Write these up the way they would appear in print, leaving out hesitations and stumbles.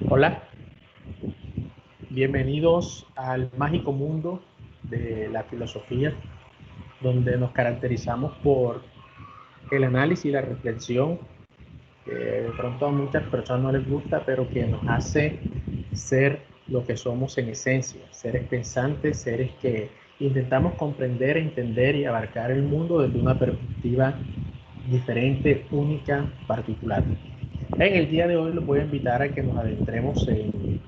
Hola, bienvenidos al mágico mundo de la filosofía, donde nos caracterizamos por el análisis y la reflexión, que de pronto a muchas personas no les gusta, pero que nos hace ser lo que somos en esencia, seres pensantes, seres que intentamos comprender, entender y abarcar el mundo desde una perspectiva diferente, única, particular. En el día de hoy los voy a invitar a que nos adentremos en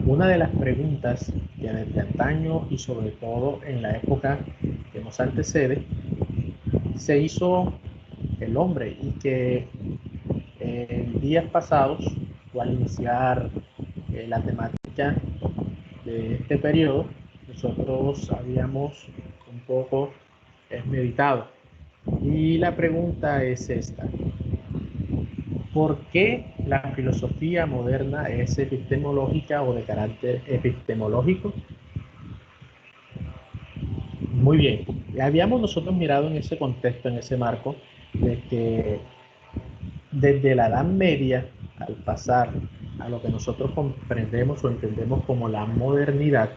una de las preguntas que desde antaño y sobre todo en la época que nos antecede, se hizo el hombre y que en días pasados, o al iniciar la temática de este periodo, nosotros habíamos un poco meditado. Y la pregunta es esta: ¿por qué la filosofía moderna es epistemológica o de carácter epistemológico? Muy bien. Habíamos nosotros mirado en ese contexto, en ese marco, de que desde la Edad Media, al pasar a lo que nosotros comprendemos o entendemos como la modernidad,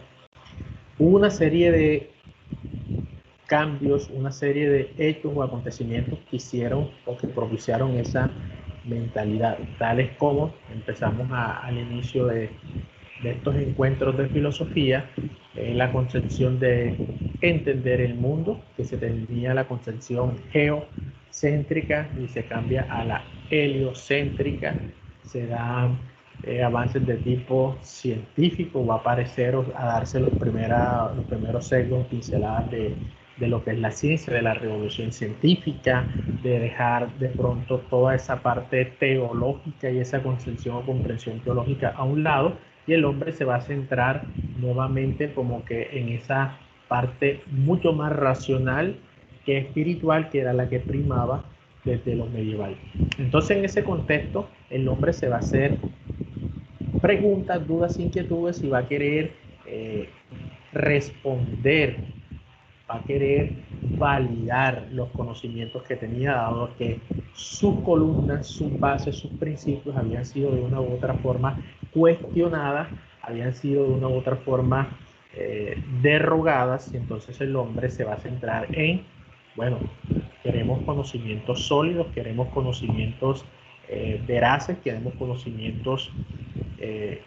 hubo una serie de cambios, una serie de hechos o acontecimientos que hicieron o que propiciaron esa mentalidad, tales como empezamos al inicio de estos encuentros de filosofía, la concepción de entender el mundo, que se tenía la concepción geocéntrica y se cambia a la heliocéntrica, se dan avances de tipo científico, va a aparecer o a darse los primeros sesgos, pinceladas de lo que es la ciencia, de la revolución científica, de dejar de pronto toda esa parte teológica y esa concepción o comprensión teológica a un lado, y el hombre se va a centrar nuevamente como que en esa parte mucho más racional que espiritual, que era la que primaba desde lo medieval. Entonces, en ese contexto, el hombre se va a hacer preguntas, dudas, inquietudes y va a querer eh, responder, va a querer validar los conocimientos que tenía, dado que sus columnas, sus bases, sus principios habían sido de una u otra forma cuestionadas, habían sido de una u otra forma derrogadas, y entonces el hombre se va a centrar en, bueno, queremos conocimientos sólidos, queremos conocimientos veraces, queremos conocimientos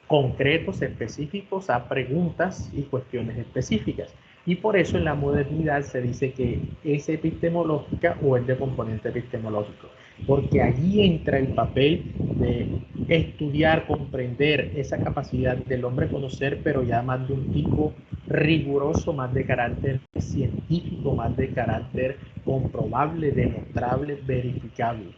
concretos, específicos, a preguntas y cuestiones específicas. Y por eso en la modernidad se dice que es epistemológica o es de componente epistemológico, porque allí entra el papel de estudiar, comprender esa capacidad del hombre conocer, pero ya más de un tipo riguroso, más de carácter científico, más de carácter comprobable, demostrable, verificable.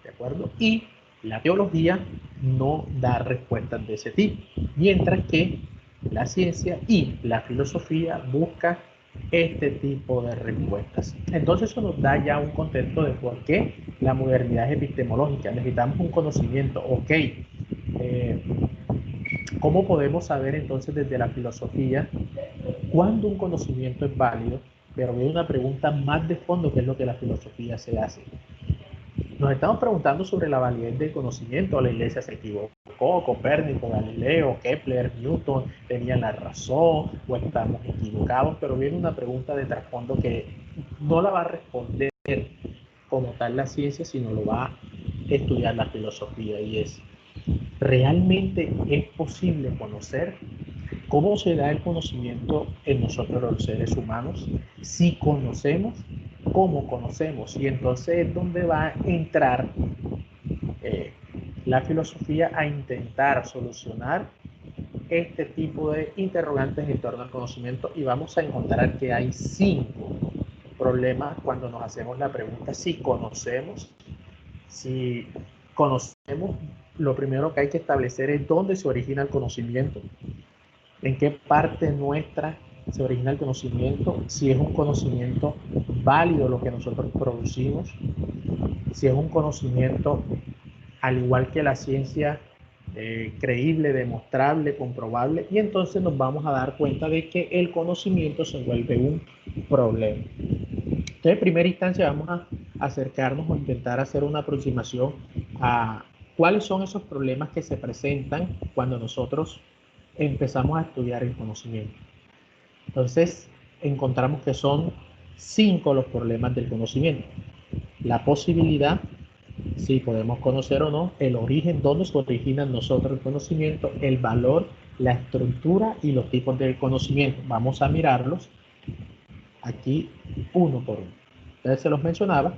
¿De acuerdo? Y la teología no da respuestas de ese tipo, mientras que la ciencia y la filosofía buscan este tipo de respuestas. Entonces eso nos da ya un contexto de por qué la modernidad es epistemológica. Necesitamos un conocimiento, ok. ¿Cómo podemos saber entonces desde la filosofía cuándo un conocimiento es válido? Pero hay una pregunta más de fondo, que es lo que la filosofía se hace. Nos estamos preguntando sobre la validez del conocimiento. La iglesia se equivocó, Copérnico, Galileo, Kepler, Newton tenían la razón o estamos equivocados, pero viene una pregunta de trasfondo que no la va a responder como tal la ciencia, sino lo va a estudiar la filosofía, y es: ¿realmente es posible conocer? ¿Cómo se da el conocimiento en nosotros los seres humanos? Si conocemos, ¿cómo conocemos? Y entonces es donde va a entrar eh, la filosofía a intentar solucionar este tipo de interrogantes en torno al conocimiento, y vamos a encontrar que hay 5 problemas cuando nos hacemos la pregunta si conocemos. Si conocemos, lo primero que hay que establecer es dónde se origina el conocimiento, en qué parte nuestra se origina el conocimiento, si es un conocimiento válido lo que nosotros producimos, si es un conocimiento, al igual que la ciencia, creíble, demostrable, comprobable, y entonces nos vamos a dar cuenta de que el conocimiento se vuelve un problema. Entonces, en primera instancia, vamos a acercarnos o intentar hacer una aproximación a ¿Cuáles son esos problemas que se presentan cuando nosotros empezamos a estudiar el conocimiento? Entonces, encontramos que son 5 los problemas del conocimiento. La posibilidad, si podemos conocer o no, el origen, dónde se origina nosotros el conocimiento, el valor, la estructura y los tipos del conocimiento. Vamos a mirarlos aquí uno por uno. Entonces se los mencionaba,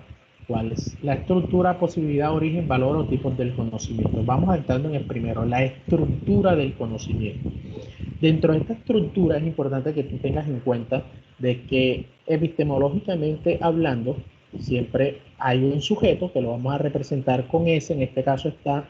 cuál es la estructura, posibilidad, origen, valor o tipos del conocimiento. Vamos entrando en el primero, la estructura del conocimiento. Dentro de esta estructura es importante que tú tengas en cuenta de que epistemológicamente hablando, siempre hay un sujeto que lo vamos a representar con S, en este caso está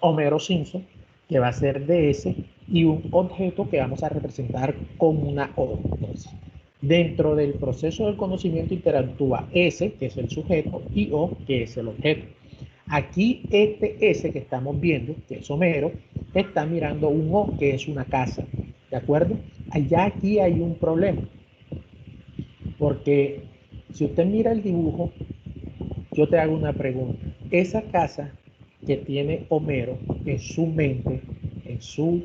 Homero Simpson, que va a ser de S, y un objeto que vamos a representar con una O. Entonces, dentro del proceso del conocimiento interactúa S, que es el sujeto, y O, que es el objeto. Aquí este S que estamos viendo, que es Homero, está mirando un O, que es una casa. ¿De acuerdo? Allá aquí hay un problema. Porque si usted mira el dibujo, yo te hago una pregunta. Esa casa que tiene Homero en su mente, en su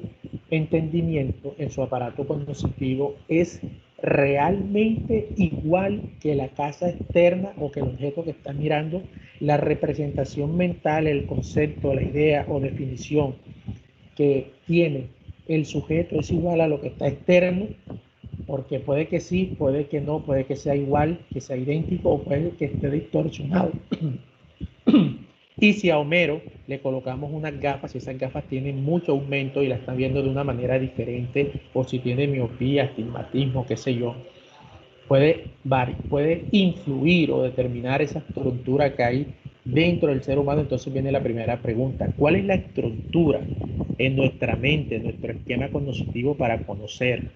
entendimiento, en su aparato cognitivo, es realmente igual que la casa externa o que el objeto que está mirando, la representación mental, el concepto, la idea o definición que tiene el sujeto es igual a lo que está externo, porque puede que sí, puede que no, puede que sea igual, que sea idéntico o puede que esté distorsionado. Y si a Homero le colocamos unas gafas, si esas gafas tienen mucho aumento y la está viendo de una manera diferente, o si tiene miopía, astigmatismo, qué sé yo, puede influir o determinar esa estructura que hay dentro del ser humano. Entonces viene la primera pregunta: ¿cuál es la estructura en nuestra mente, en nuestro esquema cognitivo para conocer?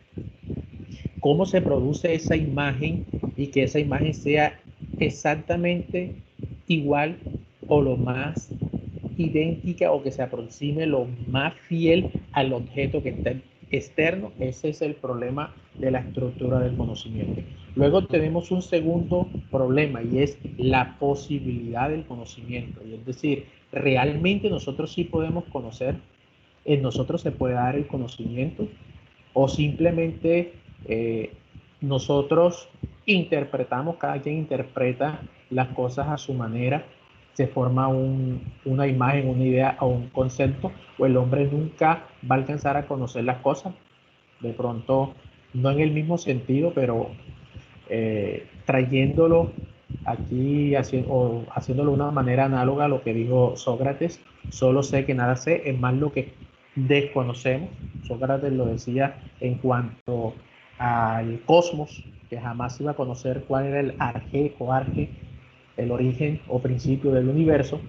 ¿Cómo se produce esa imagen y que esa imagen sea exactamente igual o lo más idéntica o que se aproxime lo más fiel al objeto que está externo? Ese es el problema de la estructura del conocimiento. Luego tenemos un segundo problema y es la posibilidad del conocimiento. Y es decir, realmente nosotros sí podemos conocer, en nosotros se puede dar el conocimiento, o simplemente eh, nosotros interpretamos, cada quien interpreta las cosas a su manera, se forma una imagen, una idea o un concepto, o el hombre nunca va a alcanzar a conocer las cosas, de pronto no en el mismo sentido, pero trayéndolo aquí o haciéndolo de una manera análoga a lo que dijo Sócrates: solo sé que nada sé, es más lo que desconocemos. Sócrates lo decía en cuanto al cosmos, que jamás iba a conocer cuál era el arjé o arje, el origen o principio del universo,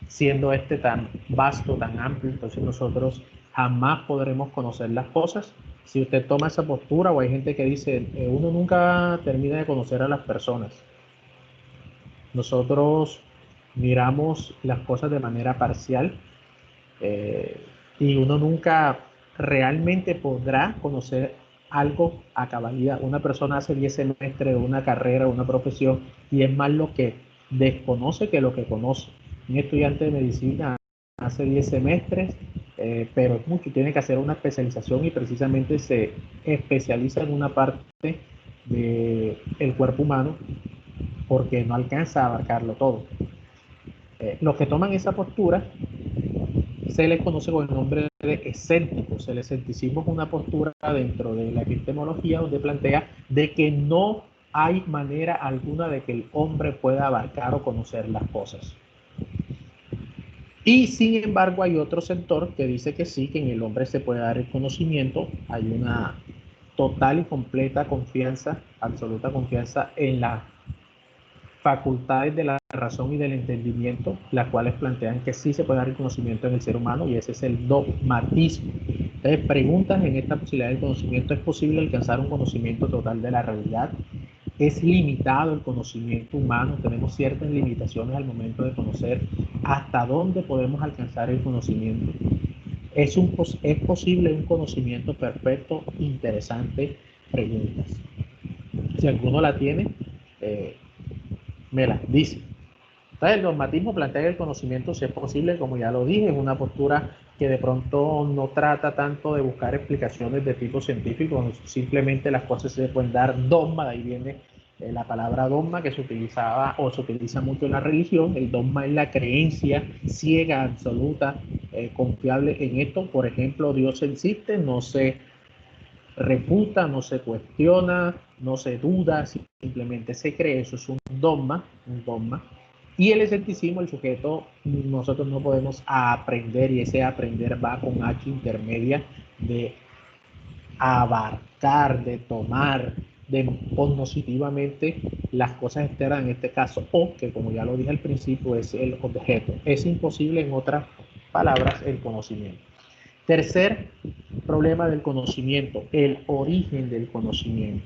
siendo este tan vasto, tan amplio. Entonces nosotros jamás podremos conocer las cosas. Si usted toma esa postura, o hay gente que dice, uno nunca termina de conocer a las personas. Nosotros miramos las cosas de manera parcial, eh, y uno nunca realmente podrá conocer algo a cabalidad. Una persona hace 10 semestres de una carrera, una profesión, y es más lo que desconoce que lo que conoce. Un estudiante de medicina hace 10 semestres, pero es mucho, tiene que hacer una especialización y precisamente se especializa en una parte del cuerpo humano porque no alcanza a abarcarlo todo. Los que toman esa postura se les conoce con el nombre de escépticos. El escepticismo es una postura dentro de la epistemología donde plantea de que no hay manera alguna de que el hombre pueda abarcar o conocer las cosas. Y sin embargo hay otro sector que dice que sí, que en el hombre se puede dar el conocimiento. Hay una total y completa confianza, absoluta confianza en las facultades de la razón y del entendimiento, las cuales plantean que sí se puede dar el conocimiento en el ser humano, y ese es el dogmatismo. Entonces preguntan en esta posibilidad del conocimiento: ¿es posible alcanzar un conocimiento total de la realidad? ¿Es limitado el conocimiento humano? ¿Tenemos ciertas limitaciones al momento de conocer? ¿Hasta dónde podemos alcanzar el conocimiento? ¿Es posible un conocimiento perfecto? Interesante preguntas. Si alguno la tiene, me las dice. Entonces, el dogmatismo plantea que el conocimiento, si es posible, como ya lo dije, es una postura que de pronto no trata tanto de buscar explicaciones de tipo científico, simplemente las cosas se pueden dar dogma, de ahí viene la palabra dogma que se utilizaba o se utiliza mucho en la religión. El dogma es la creencia ciega, absoluta, confiable en esto. Por ejemplo, Dios existe, no se refuta, no se cuestiona, no se duda, simplemente se cree. Eso es un dogma, un dogma. Y el escepticismo, el sujeto, nosotros no podemos aprender, y ese aprender va con H intermedia de abarcar, de tomar, de cognitivamente las cosas externas, en este caso, o que como ya lo dije al principio, es el objeto. Es imposible, en otras palabras, el conocimiento. Tercer problema del conocimiento, el origen del conocimiento.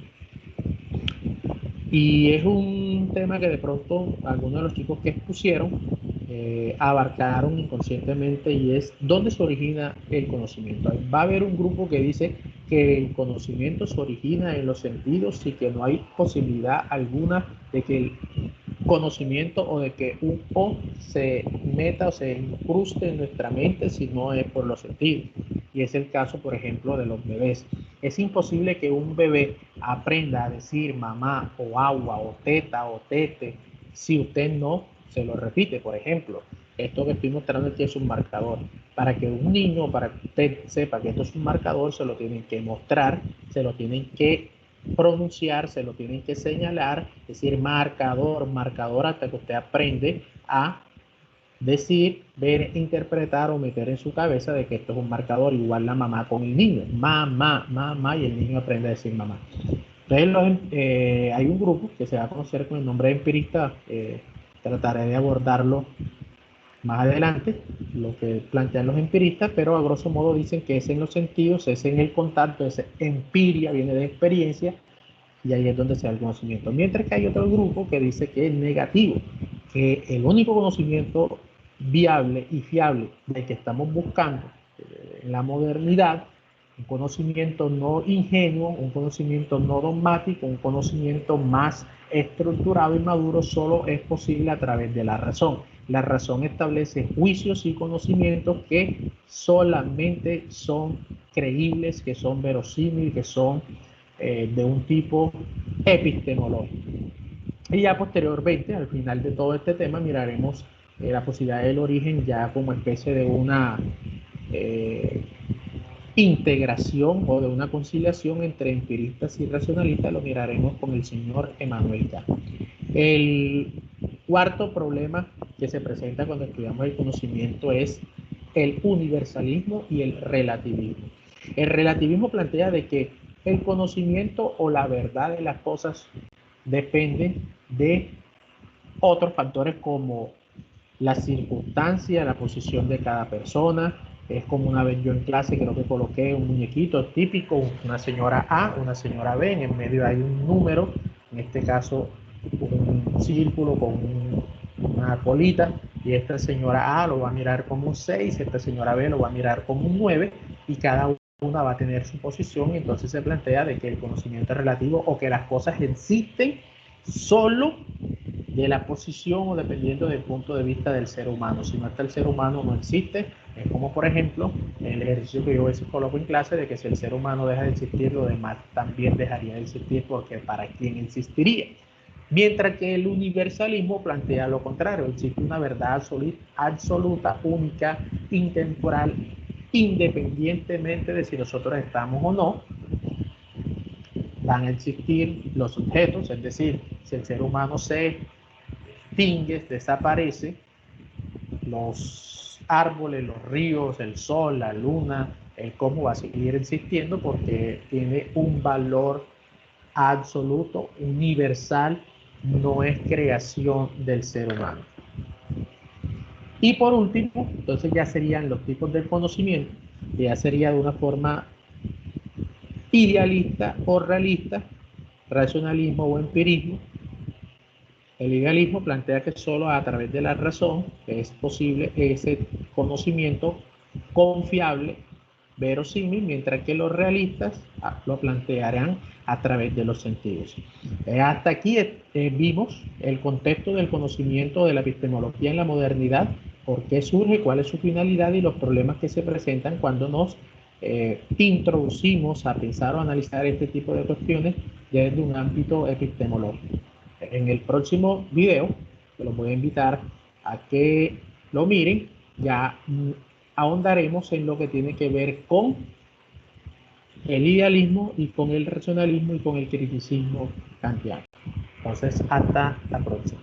Y es un tema que de pronto algunos de los chicos que expusieron abarcaron inconscientemente, y es dónde se origina el conocimiento. Va a haber un grupo que dice que el conocimiento se origina en los sentidos y que no hay posibilidad alguna de que el conocimiento o de que un O se meta o se incruste en nuestra mente si no es por los sentidos. Y es el caso, por ejemplo, de los bebés. Es imposible que un bebé aprenda a decir mamá o agua o teta o tete si usted no se lo repite. Por ejemplo, esto que estoy mostrando aquí es un marcador. Para que un niño, para que usted sepa que esto es un marcador, se lo tienen que mostrar, se lo tienen que pronunciar, se lo tienen que señalar, es decir, marcador, marcador, hasta que usted aprende a decir, ver, interpretar o meter en su cabeza de que esto es un marcador. Igual la mamá con el niño, mamá, mamá, y el niño aprende a decir mamá. Entonces hay un grupo que se va a conocer con el nombre de empirista, trataré de abordarlo más adelante, lo que plantean los empiristas, pero a grosso modo dicen que es en los sentidos, es en el contacto, es empiria, viene de experiencia, y ahí es donde se da el conocimiento. Mientras que hay otro grupo que dice que es negativo, que el único conocimiento viable y fiable del que estamos buscando en la modernidad, un conocimiento no ingenuo, un conocimiento no dogmático, un conocimiento más estructurado y maduro, solo es posible a través de la razón. La razón establece juicios y conocimientos que solamente son creíbles, que son verosímiles, que son de un tipo epistemológico. Y ya posteriormente, al final de todo este tema, miraremos la posibilidad del origen ya como especie de una integración o de una conciliación entre empiristas y racionalistas. Lo miraremos con el señor Emmanuel Kant. El cuarto problema que se presenta cuando estudiamos el conocimiento es el universalismo y el relativismo. El relativismo plantea de que el conocimiento o la verdad de las cosas dependen de otros factores como la circunstancia, la posición de cada persona. Es como una vez yo en clase creo que coloqué un muñequito típico, una señora A, una señora B, en el medio hay un número, en este caso un círculo con una colita, y esta señora A lo va a mirar como un 6, esta señora B lo va a mirar como un 9, y cada una va a tener su posición. Y entonces se plantea de que el conocimiento es relativo, o que las cosas existen solo de la posición o dependiendo del punto de vista del ser humano. Si no está el ser humano, no existe. Es como, por ejemplo, el ejercicio que yo a veces coloco en clase de que si el ser humano deja de existir, lo demás también dejaría de existir, porque ¿para quién existiría? Mientras que el universalismo plantea lo contrario: existe una verdad absoluta, única, intemporal, independientemente de si nosotros estamos o no. Van a existir los objetos, es decir, si el ser humano se extingue, desaparece, los árboles, los ríos, el sol, la luna, el cómo va a seguir existiendo, porque tiene un valor absoluto, universal, no es creación del ser humano. Y por último, entonces ya serían los tipos del conocimiento, que ya sería de una forma idealista o realista, racionalismo o empirismo. El idealismo plantea que solo a través de la razón es posible ese conocimiento confiable verosímil, mientras que los realistas lo plantearán a través de los sentidos. Hasta aquí vimos el contexto del conocimiento de la epistemología en la modernidad, por qué surge, cuál es su finalidad y los problemas que se presentan cuando nos introducimos a pensar o analizar este tipo de cuestiones desde un ámbito epistemológico. En el próximo video, que los voy a invitar a que lo miren, ya ahondaremos en lo que tiene que ver con el idealismo y con el racionalismo y con el criticismo kantiano. Entonces, hasta la próxima.